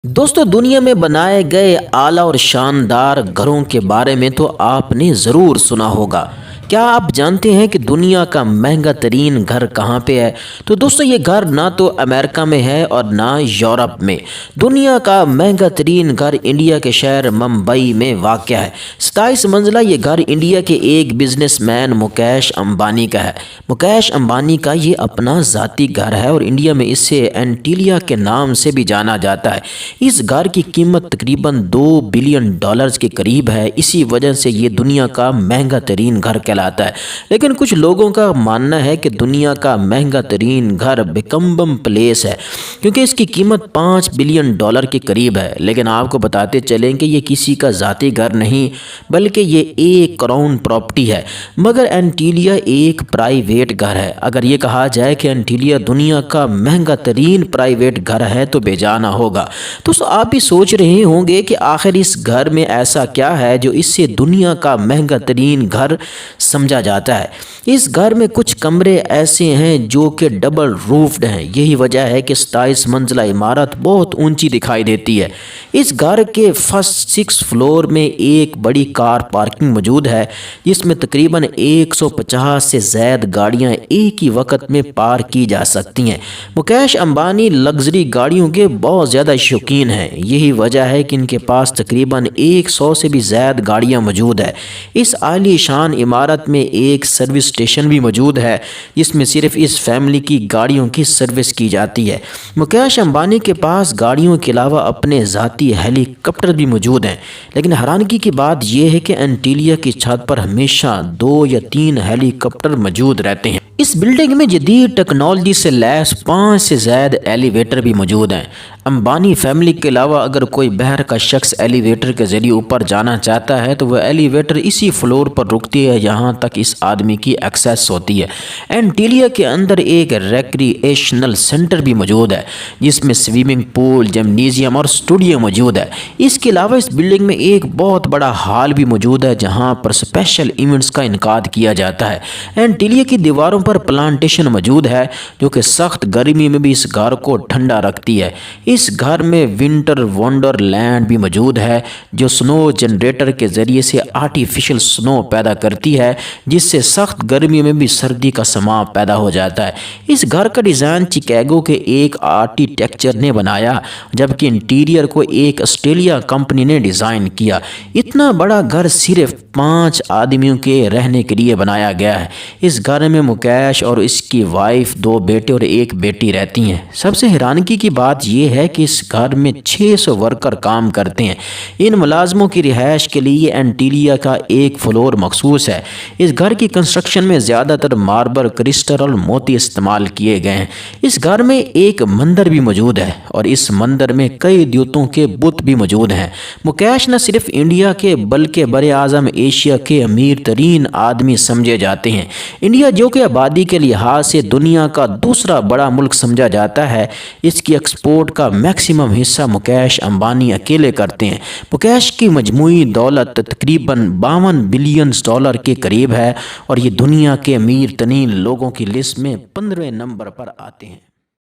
दोस्तों, दुनिया में बनाए गए आला और शानदार घरों के बारे में तो आपने ज़रूर सुना होगा। क्या आप जानते हैं कि दुनिया का महंगा तरीन घर कहाँ पे है? तो दोस्तों, ये घर ना तो अमेरिका में है और ना यूरोप में। दुनिया का महंगा तरीन घर इंडिया के शहर मुंबई में वाक़ है। 27 मंजिला ये घर इंडिया के एक बिजनेसमैन मुकेश अंबानी का है। मुकेश अंबानी का ये अपना ज़ाती घर है और इंडिया में इसे एंटीलिया के नाम से भी जाना जाता है। इस घर की कीमत तकरीबन $2 बिलियन के करीब है। इसी वजह से ये दुनिया का महंगा तरीन घर कहलाता है। लेकिन कुछ लोगों का मानना है कि दुनिया का महंगा तरीन घर बिकम्बम प्लेस है, क्योंकि इसकी कीमत $5 बिलियन के करीब है। लेकिन आपको बताते चलें कि ये किसी का ज़ाती घर नहीं, बल्कि ये एक क्राउन प्रॉपर्टी है। मगर एंटीलिया एक प्राइवेट घर है। अगर ये कहा जाए कि एंटीलिया दुनिया का महंगा तरीन प्राइवेट घर है तो बेजाना होगा। तो आप भी सोच रहे होंगे कि आखिर इस घर में ऐसा क्या है जो इससे दुनिया का महंगा तरीन घर समझा जाता है। इस घर में कुछ कमरे ऐसे हैं जो कि डबल रूफ्ड हैं। यही वजह है कि 27 मंजिला इमारत बहुत ऊंची दिखाई देती है। इस घर के फर्स्ट 6 फ्लोर में एक बड़ी कार पार्किंग मौजूद है, जिसमें तकरीबन 150 से ज़्यादा गाड़ियां एक ही वक्त में पार की जा सकती हैं। मुकेश अंबानी लग्जरी गाड़ियों के बहुत ज़्यादा शौकीन हैं। यही वजह है कि इनके पास तकरीबन 100 से भी ज़्यादा गाड़ियां मौजूद है। इस आलीशान इमारत में एक सर्विस स्टेशन भी मौजूद है, जिसमें सिर्फ इस फैमिली की गाड़ियों की सर्विस की जाती है। मुकेश अंबानी के पास गाड़ियों के अलावा अपने ज़ाती हेलीकॉप्टर भी मौजूद हैं। लेकिन हैरानगी की बात यह है कि एंटीलिया की छत पर हमेशा 2 या 3 हेलीकॉप्टर मौजूद रहते हैं। इस बिल्डिंग में जदीद टेक्नोलॉजी से लैस 5 से ज़्यादा एलिवेटर भी मौजूद हैं। अंबानी फैमिली के अलावा अगर कोई बाहर का शख्स एलिवेटर के ज़रिए ऊपर जाना चाहता है तो वह एलिवेटर इसी फ्लोर पर रुकती है जहां तक इस आदमी की एक्सेस होती है। एंटीलिया के अंदर एक रिक्रिएशनल सेंटर भी मौजूद है, जिसमें स्विमिंग पूल, जिम्नेजियम और स्टूडियो मौजूद है। इसके अलावा इस बिल्डिंग में एक बहुत बड़ा हॉल भी मौजूद है, जहाँ पर स्पेशल इवेंट्स का इनकाद किया जाता है। एंटीलिया की दीवारों पर प्लांटेशन मौजूद है, जो कि सख्त गर्मी में भी इस घर को ठंडा रखती है। इस घर में विंटर वंडरलैंड भी मौजूद है, जो स्नो जनरेटर के ज़रिए से आर्टिफिशियल स्नो पैदा करती है, जिससे सख्त गर्मी में भी सर्दी का समा पैदा हो जाता है। इस घर का डिज़ाइन चिकागो के एक आर्किटेक्चर ने बनाया, जबकि इंटीरियर को एक ऑस्ट्रेलिया कंपनी ने डिज़ाइन किया। इतना बड़ा घर सिर्फ 5 आदमियों के रहने के लिए बनाया गया है। इस घर में मुकेश और इसकी वाइफ, 2 बेटे और 1 बेटी रहती हैं। सबसे हैरानगी की बात यह है कि इस घर में 600 वर्कर काम करते हैं। इन मुलाजमों की रिहाइश के लिए एंटीलिया का एक फ्लोर मखसूस है। इस घर की कंस्ट्रक्शन में ज़्यादातर मार्बल, क्रिस्टल और मोती इस्तेमाल किए गए हैं। इस घर में एक मंदिर भी मौजूद है और इस मंदिर में कई देवताओं के बुत भी मौजूद हैं। मुकेश न सिर्फ इंडिया के बल्कि बड़े आज़म एशिया के अमीर तरीन आदमी समझे जाते हैं। इंडिया, जो कि आबादी के लिहाज से दुनिया का दूसरा बड़ा मुल्क समझा जाता है, इसकी एक्सपोर्ट का मैक्सिमम हिस्सा मुकेश अंबानी अकेले करते हैं। मुकेश की मजमूई दौलत तकरीबन $52 बिलियन के करीब है और ये दुनिया के अमीर तरीन लोगों की लिस्ट में 15वें नंबर पर आते हैं।